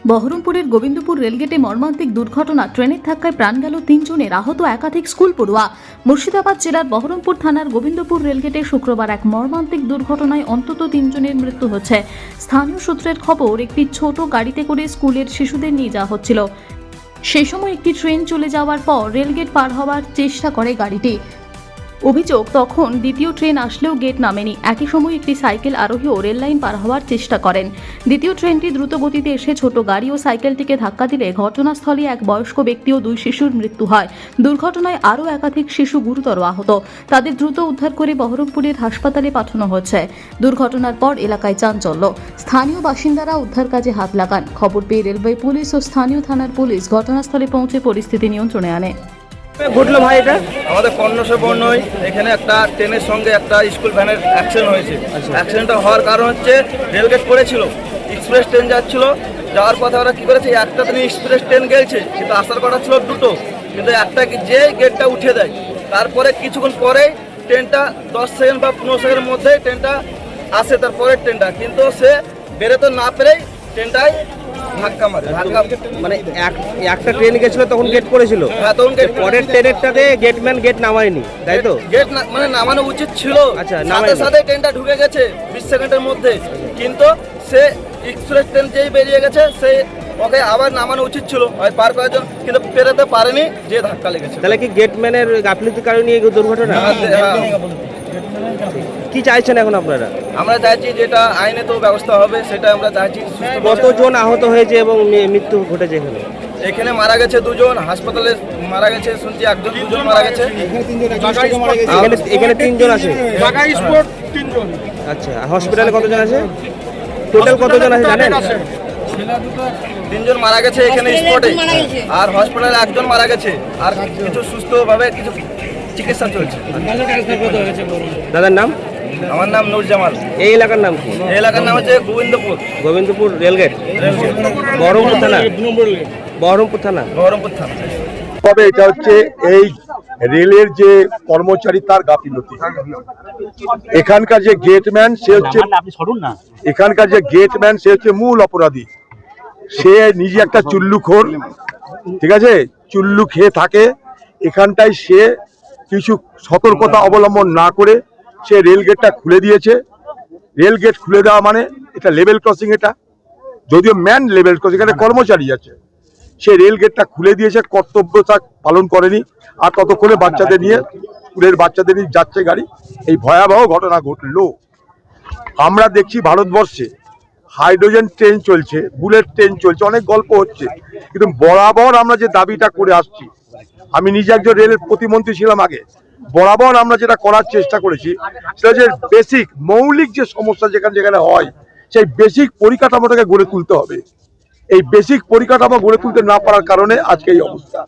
বহরমপুরের গোবিন্দপুর রেলগেটে মর্মান্তিক দুর্ঘটনা। ট্রেনের ধাক্কায় প্রাণ গেল 3 জনের, আহত একাধিক স্কুল পড়ুয়া। মুর্শিদাবাদ জেলার বহরমপুর থানার গোবিন্দপুর রেলগেটে শুক্রবার এক মর্মান্তিক দুর্ঘটনায় অন্তত 3 জনের মৃত্যু হচ্ছে। স্থানীয় সূত্রের খবর, একটি ছোট গাড়িতে করে স্কুলের শিশুদের নিয়ে যাওয়া হচ্ছিল। সেই সময় একটি ট্রেন চলে যাওয়ার পর রেলগেট পার হওয়ার চেষ্টা করে গাড়িটি। অভিযোগ, তখন দ্বিতীয় ট্রেন আসলেও গেট নামেনি। একই সময় একটি সাইকেল আরোহীও রেল লাইন পার হওয়ার চেষ্টা করেন। দ্বিতীয় ট্রেনটি দ্রুত গতিতে এসে ছোট গাড়ি ও সাইকেলটিকে ধাক্কা দিলে ঘটনাস্থলে এক বয়স্ক ব্যক্তি ও 2 শিশুর মৃত্যু হয়। দুর্ঘটনায় আরও একাধিক শিশু গুরুতর আহত। তাদের দ্রুত উদ্ধার করে বহরমপুরের হাসপাতালে পাঠানো হচ্ছে। দুর্ঘটনার পর এলাকায় চাঞ্চল্য। স্থানীয় বাসিন্দারা উদ্ধার কাজে হাত লাগান। খবর পেয়ে রেলওয়ে পুলিশ ও স্থানীয় থানার পুলিশ ঘটনাস্থলে পৌঁছে পরিস্থিতি নিয়ন্ত্রণে আনে। ঘটলো ভাই, এটা আমাদের কর্ণসে বর্ণই এখানে একটা ট্রেনের সঙ্গে একটা স্কুল ভ্যানের অ্যাক্সিডেন্ট হয়েছে। অ্যাক্সিডেন্টটা হওয়ার কারণ হচ্ছে রেলগেট পড়েছিল, এক্সপ্রেস ট্রেন যাচ্ছিল। যাওয়ার পথে ওরা কী করেছে, একটা ট্রেন এক্সপ্রেস ট্রেন গেছে, কিন্তু আসার কথা ছিল দুটো, কিন্তু একটা যে গেটটা উঠে দেয়। তারপরে কিছুক্ষণ পরেই ট্রেনটা 10 সেকেন্ড বা 15 সেকেন্ডের মধ্যে ট্রেনটা আসে, তারপরের ট্রেনটা, কিন্তু সে বেরোতে না পেরেই ট্রেনটায় ধাক্কা মারে। মানে একটা ট্রেন গেছিল, তখন গেট পড়েছিল। হ্যাঁ, তখন পরের ট্রেনেরটাতে গেটম্যান গেট নামায়নি, তাই তো? গেট মানে নামানো উচিত ছিল। আচ্ছা, সাথে সাথে ট্রেনটা ঢুকে গেছে 20 সেকেন্ডের মধ্যে, কিন্তু সে এক্সপ্রেস ট্রেন যেই বেরিয়ে গেছে, সে ওকে আবার নামানো উচিত ছিল পার করার জন্য, কিন্তু পেরোতে পারেনি, যে ধাক্কা লেগেছে। তাহলে কি গেটম্যানের গাফিলতির কারণে এই দুর্ঘটনা? কি চাইছেন এখন আপনারা? আমরা চাইছি যেটা আইনে তো ব্যবস্থা হবে, সেটা আমরা চাইছি। কতজন আহত হয়েছে এবং মৃত্যু ঘটেছে এখানে? এখানে মারা গেছে 2 জন, হাসপাতালে মারা গেছে শুনছি 2 জন মারা গেছে। এখানে 3 জন আছে। আচ্ছা, হসপিটালে কতজন আছে? টোটাল কতজন আছে জানেন? 3 জন মারা গেছে এখানে স্পটে, আর হসপিটালে 1 জন মারা গেছে, আর কিছু সুস্থভাবে কিছু চিকিৎসা চলছে। দাদার নাম? আমার নাম নূর জামাল। এই এলাকার নাম কি? এই এলাকার নাম হচ্ছে গোবিন্দপুর। গোবিন্দপুর রেলগেট, বহরমপুর থানা। বহরমপুর থানা। বহরমপুর থানা। তবে এটা হচ্ছে এই রেলের যে কর্মচারী, তার গাফিলতি। এখানকার যে গেটম্যান, সে হচ্ছে এখানকার যে গেটম্যান সে হচ্ছে মূল অপরাধী। সে নিজে একটা চুল্লুখোর, ঠিক আছে, চুল্লু খেয়ে থাকে। এখানটায় সে কিছু সতর্কতা অবলম্বন না করে সে রেল গেটটা খুলে দিয়েছে। রেল গেট খুলে দেওয়া মানে এটা লেভেল ক্রসিং, এটা যদিও ম্যান লেভেল ক্রসিং, এখানে কর্মচারী আছে। সে রেল গেটটা খুলে দিয়েছে, কর্তব্যতা পালন করেনি। আর ততক্ষণে বাচ্চাদের নিয়ে, স্কুলের বাচ্চাদের নিয়ে যাচ্ছে গাড়ি, এই ভয়াবহ ঘটনা ঘটলো। আমরা দেখছি ভারতবর্ষে হাইড্রোজেন ট্রেন চলছে, বুলেট ট্রেন চলছে, অনেক গল্প হচ্ছে, কিন্তু বরাবর আমরা যে দাবিটা করে আসছি, আমি নিজে একজন রেলের প্রতিমন্ত্রী ছিলাম আগে, বরাবর আমরা যেটা করার চেষ্টা করেছি সেটা যে বেসিক মৌলিক যে সমস্যা যেখানে যেখানে হয়, সেই বেসিক পরিকাঠামোটাকে গড়ে তুলতে হবে। এই বেসিক পরিকাঠামো গড়ে তুলতে না পারার কারণে আজকে এই অবস্থা।